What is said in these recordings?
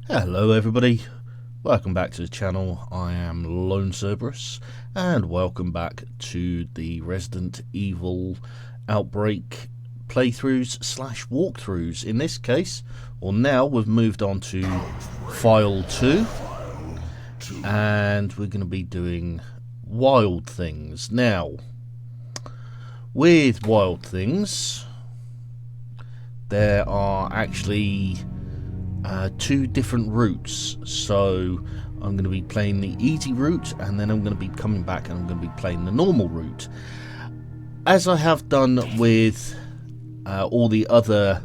Hello everybody, welcome back to the channel. I am Lone Cerberus and welcome back to the Resident Evil Outbreak playthroughs slash walkthroughs. In this case, or now we've moved on to File 2 and we're going to be doing Wild Things. Now, with Wild Things, there are actually two different routes, so I'm going to be playing the easy route and then I'm going to be coming back and I'm going to be playing the normal route, as I have done with all the other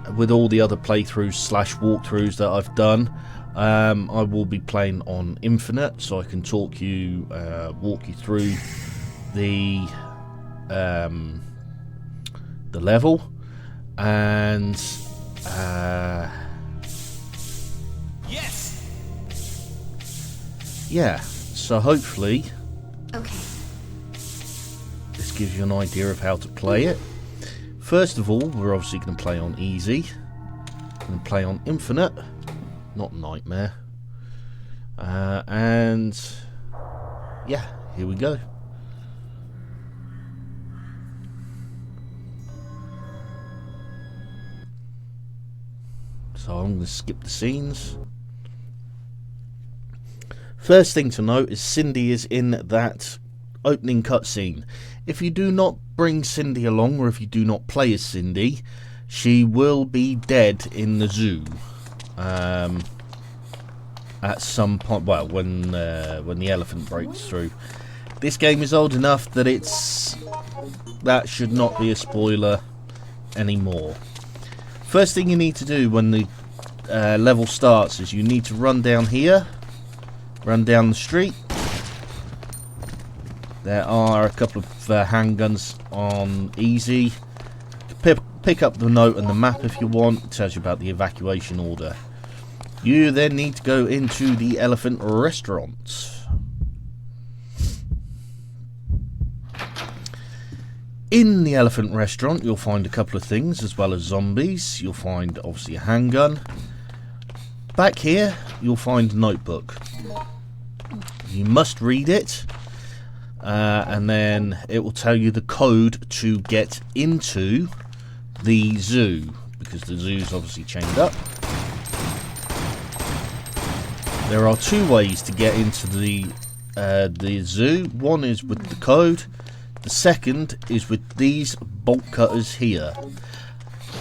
playthroughs slash walkthroughs that I've done. I will be playing on Infinite, so I can walk you through the level, and yes. Yeah, so hopefully this gives you an idea of how to play it. First of all, we're obviously going to play on easy. Going to play on Infinite, not Nightmare. And yeah, here we go. So I'm going to skip the scenes. First thing to note is Cindy is in that opening cutscene. If you do not bring Cindy along, or if you do not play as Cindy, she will be dead in the zoo at some point. Well, when the elephant breaks through. This game is old enough that that should not be a spoiler anymore. First thing you need to do when the level starts is you need to run down here, run down the street. There are a couple of handguns on easy. Pick up the note and the map if you want. It tells you about the evacuation order. You then need to go into the elephant restaurant. In the elephant restaurant, you'll find a couple of things, as well as zombies. You'll find, obviously, a handgun. Back here, you'll find a notebook. You must read it, and then it will tell you the code to get into the zoo, because the zoo's obviously chained up. There are two ways to get into the zoo. One is with the code. The second is with these bolt cutters here.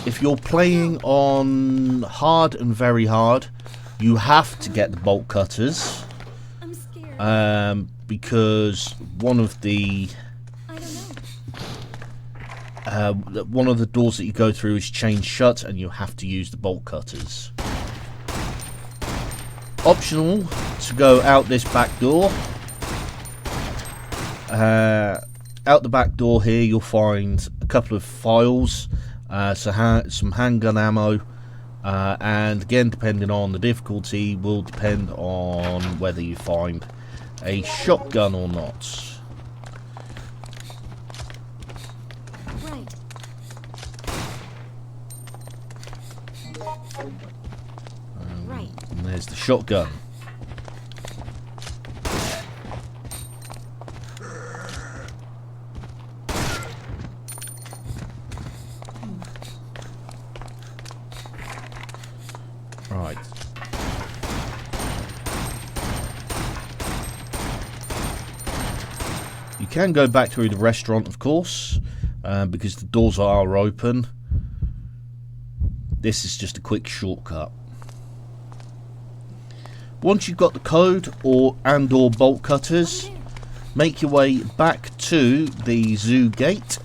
If you're playing on hard and very hard, you have to get the bolt cutters, because one of the doors that you go through is chained shut, and you have to use the bolt cutters. Optional to go out this back door. Out the back door here, you'll find a couple of files, some handgun ammo, and again, depending on the difficulty, will depend on whether you find a shotgun or not. Right. And there's the shotgun. Right. You can go back through the restaurant, of course, because the doors are open. This is just a quick shortcut. Once you've got the code or bolt cutters, make your way back to the zoo gate.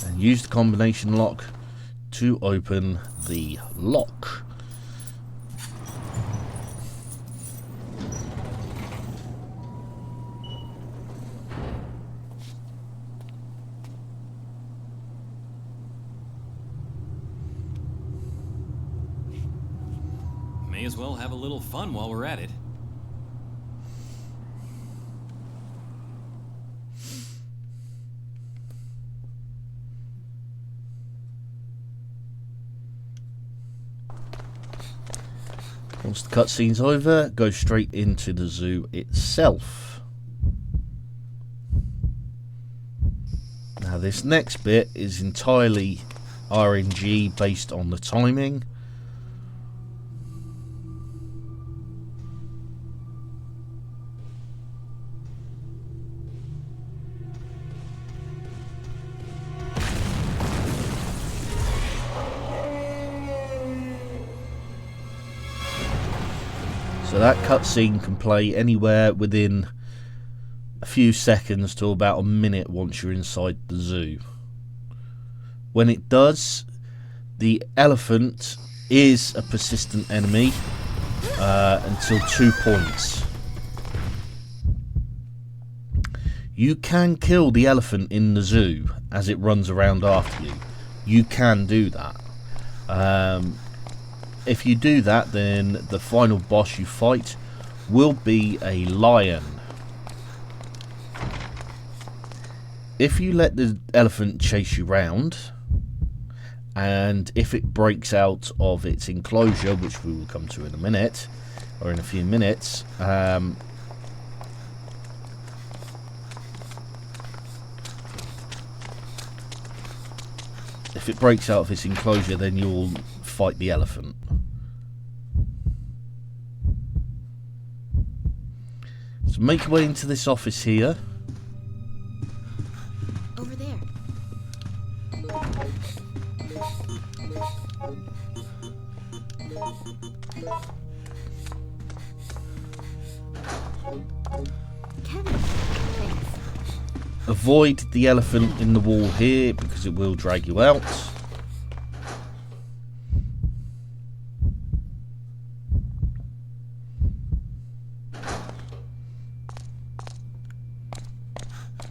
And use the combination lock to open the lock. May as well have a little fun while we're at it. Once the cutscene's over, go straight into the zoo itself. Now this next bit is entirely RNG based on the timing. So that cutscene can play anywhere within a few seconds to about a minute once you're inside the zoo. When it does, the elephant is a persistent enemy until 2 points. You can kill the elephant in the zoo as it runs around after you. You can do that. If you do that, then the final boss you fight will be a lion. If you let the elephant chase you round, and if it breaks out of its enclosure, which we will come to in a minute, or in a few minutes, if it breaks out of its enclosure, then you'll fight the elephant. So make your way into this office here. Over there. Kevin, thanks. Avoid the elephant in the wall here because it will drag you out.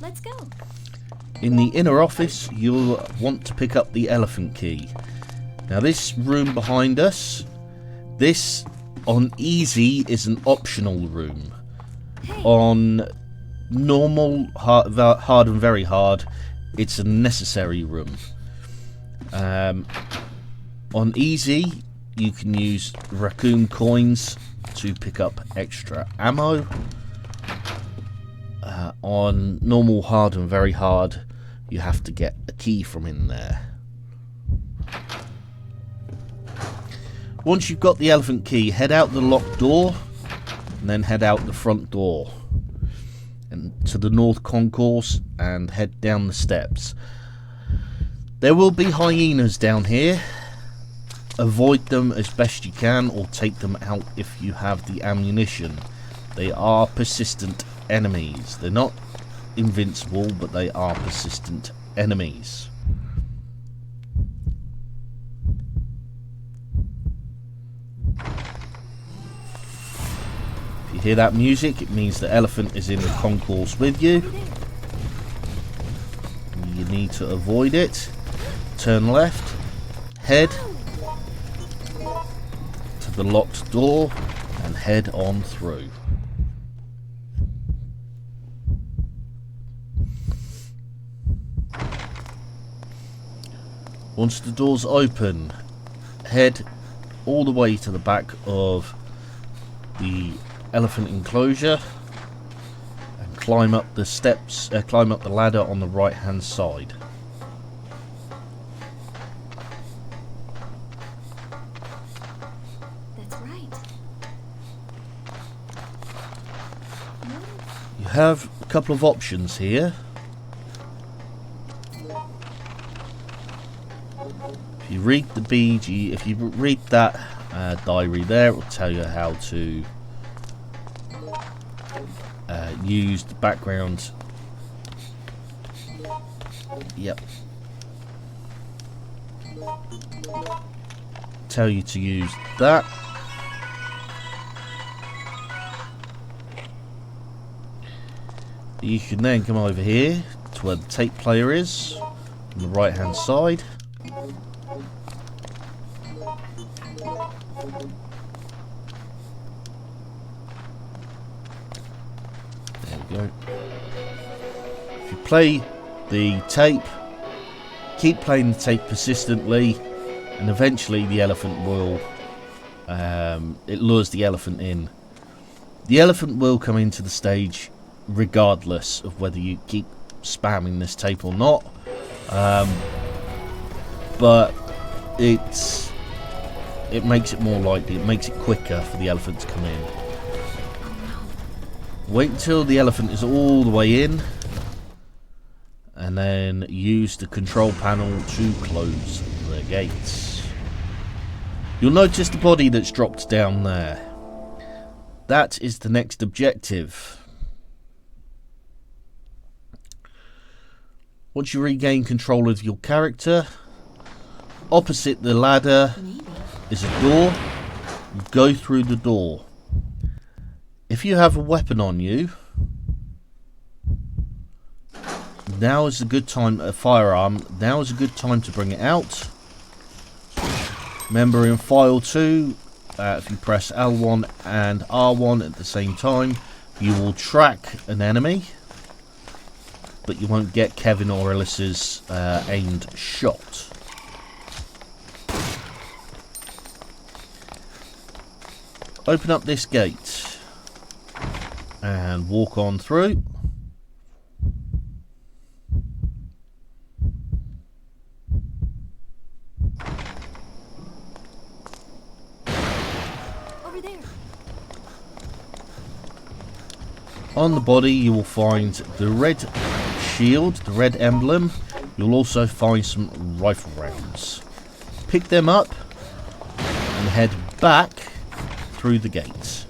Let's go. In the inner office, you'll want to pick up the elephant key. Now this room behind us, this on easy is an optional room. Hey. On normal, hard and very hard, it's a necessary room. On easy, you can use raccoon coins to pick up extra ammo. On normal, hard and very hard, you have to get a key from in there. Once you've got the elephant key, head out the locked door and then head out the front door and to the north concourse and head down the steps. There will be hyenas down here. Avoid them as best you can or take them out if you have the ammunition. They are persistent enemies. They're not invincible, but they are persistent enemies. If you hear that music, it means the elephant is in the concourse with you. You need to avoid it. Turn left, head to the locked door and head on through. Once the doors open, head all the way to the back of the elephant enclosure and climb up the steps, climb up the ladder on the right hand side. That's right. You have a couple of options here. If you read the BG, if you read that diary there, it will tell you how to use the background. Yep. Tell you to use that. You can then come over here to where the tape player is on the right hand side. There we go. If you play the tape, keep playing the tape persistently, and eventually the elephant will it lures the elephant in. The elephant will come into the stage regardless of whether you keep spamming this tape or not. But it makes it more likely, it makes it quicker for the elephant to come in. Wait until the elephant is all the way in, and then use the control panel to close the gates. You'll notice the body that's dropped down there. That is the next objective. Once you regain control of your character, opposite the ladder is a door. You go through the door. If you have a weapon on you, now is a good time, a firearm, now is a good time to bring it out. Remember, in File 2, if you press L1 and R1 at the same time, you will track an enemy, but you won't get Kevin or Alice's aimed shot. Open up this gate and walk on through. Over there. On the body you will find the red shield, the red emblem. You'll also find some rifle rounds. Pick them up and head back through the gates.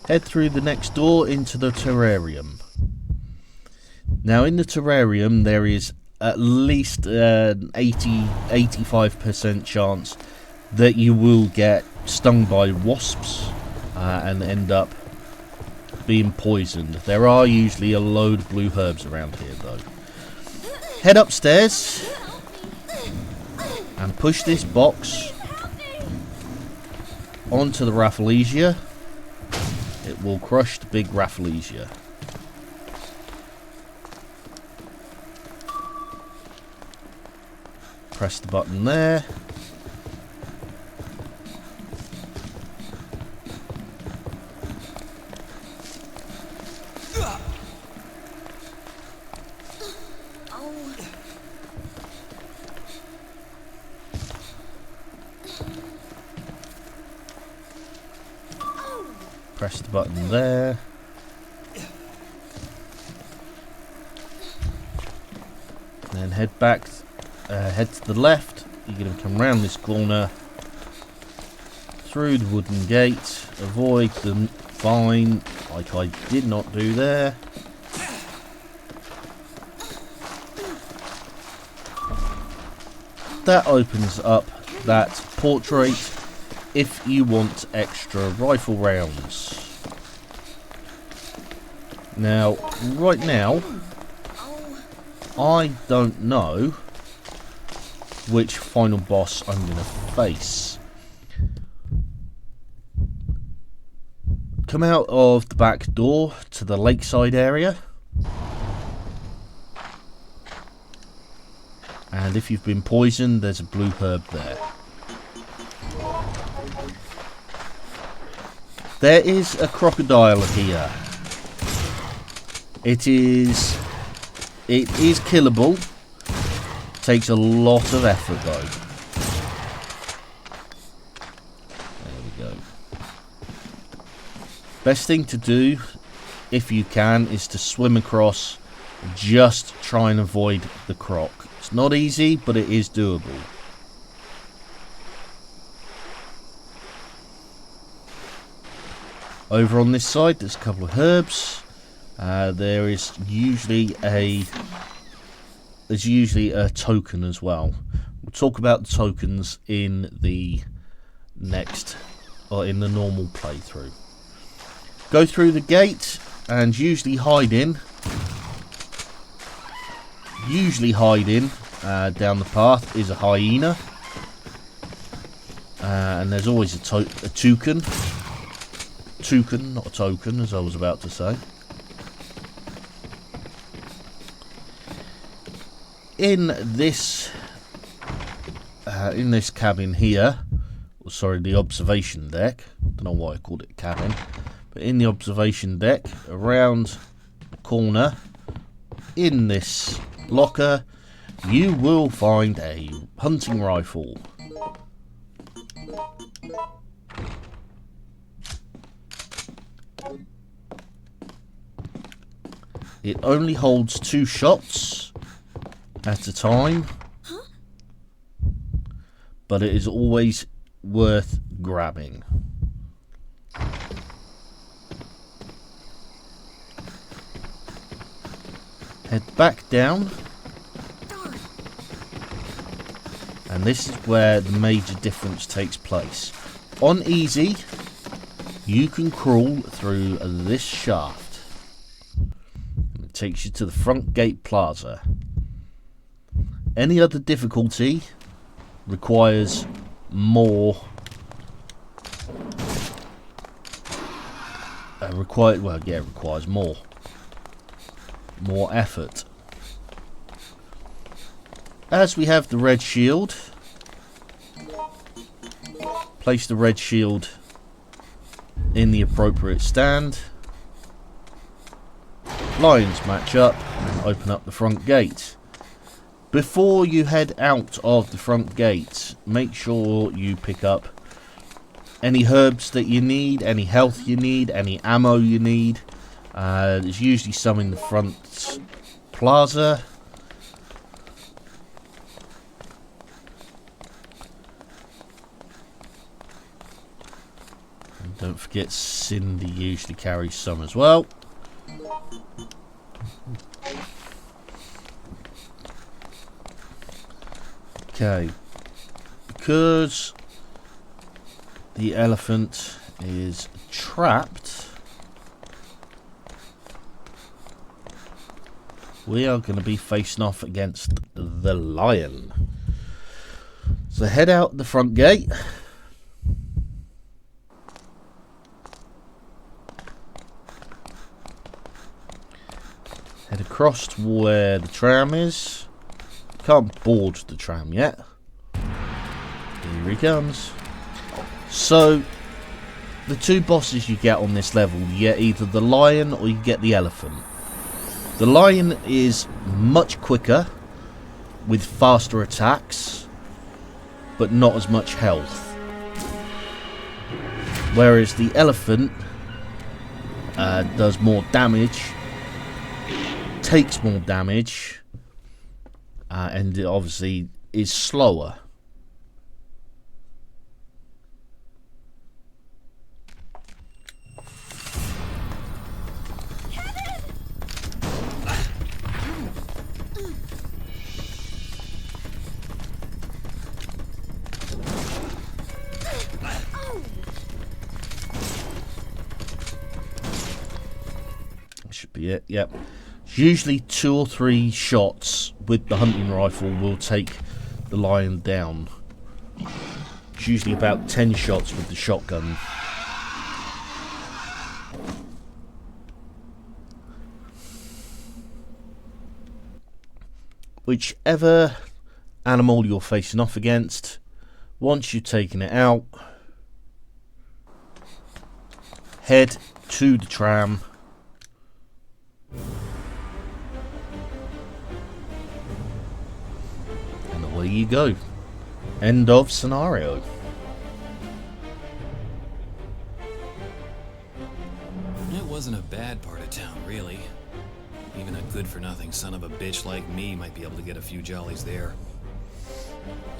Head through the next door into the terrarium. Now in the terrarium there is at least an 85% chance that you will get stung by wasps and end up being poisoned. There are usually a load of blue herbs around here though. Head upstairs and push this box onto the Rafflesia. It will crush the big Rafflesia. Press the button there. Press the button there. Then head back, head to the left. You're going to come round this corner, through the wooden gate, avoid the vine, like I did not do there. That opens up that portrait if you want extra rifle rounds. Now, right now, I don't know which final boss I'm going to face. Come out of the back door to the lakeside area. And if you've been poisoned, there's a blue herb there. There is a crocodile here. It is killable. Takes a lot of effort though. There we go. Best thing to do, if you can, is to swim across. Just try and avoid the croc. It's not easy, but it is doable. Over on this side, there's a couple of herbs. There is usually a token as well. We'll talk about the tokens in the next, or in the normal playthrough. Go through the gate and usually hide in. Down the path is a hyena, and there's always a toucan. Toucan, not a token, as I was about to say. in this cabin here, sorry, the observation deck. Don't know why I called it cabin, but in the observation deck, around the corner, in this locker, you will find a hunting rifle. It only holds 2 shots at a time, but it is always worth grabbing. Head back down, and this is where the major difference takes place. On easy, you can crawl through this shaft. It takes you to the front gate plaza. Any other difficulty requires more requires more effort. As we have the red shield, place the red shield in the appropriate stand. Lines match up and open up the front gate. Before you head out of the front gate, make sure you pick up any herbs that you need, any health you need, any ammo you need. There's usually some in the front plaza. And don't forget, Cindy usually carries some as well. Okay, because the elephant is trapped, we are going to be facing off against the lion. So head out the front gate. Head across to where the tram is. Can't board the tram yet. Here he comes. So, the 2 bosses you get on this level, you get either the lion or you get the elephant. The lion is much quicker, with faster attacks, but not as much health. Whereas the elephant does more damage, takes more damage, and it obviously is slower. That should be it, yep. Usually 2 or 3 shots with the hunting rifle will take the lion down. It's usually about 10 shots with the shotgun. Whichever animal you're facing off against, once you've taken it out, head to the tram. There you go. End of scenario. It wasn't a bad part of town, really. Even a good-for-nothing son of a bitch like me might be able to get a few jollies there.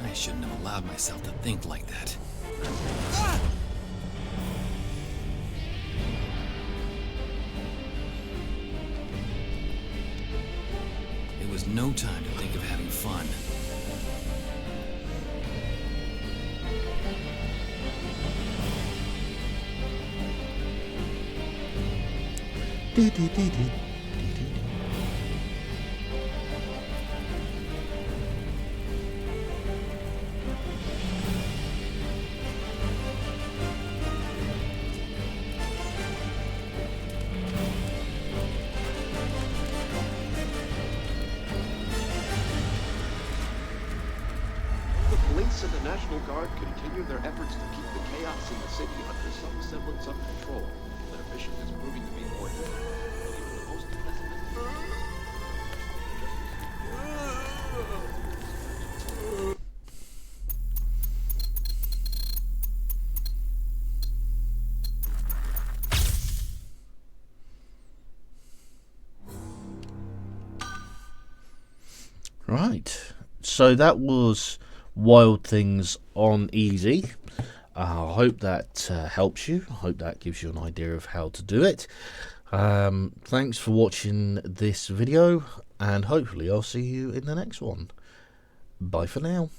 I shouldn't have allowed myself to think like that. It was no time to think of having fun. National Guard continue their efforts to keep the chaos in the city under some semblance of control. Their mission is proving to be more difficult than even the most pessimistic. Right, so that was Wild Things on easy. I hope that helps you. I hope that gives you an idea of how to do it. Thanks for watching this video, and hopefully I'll see you in the next one. Bye for now.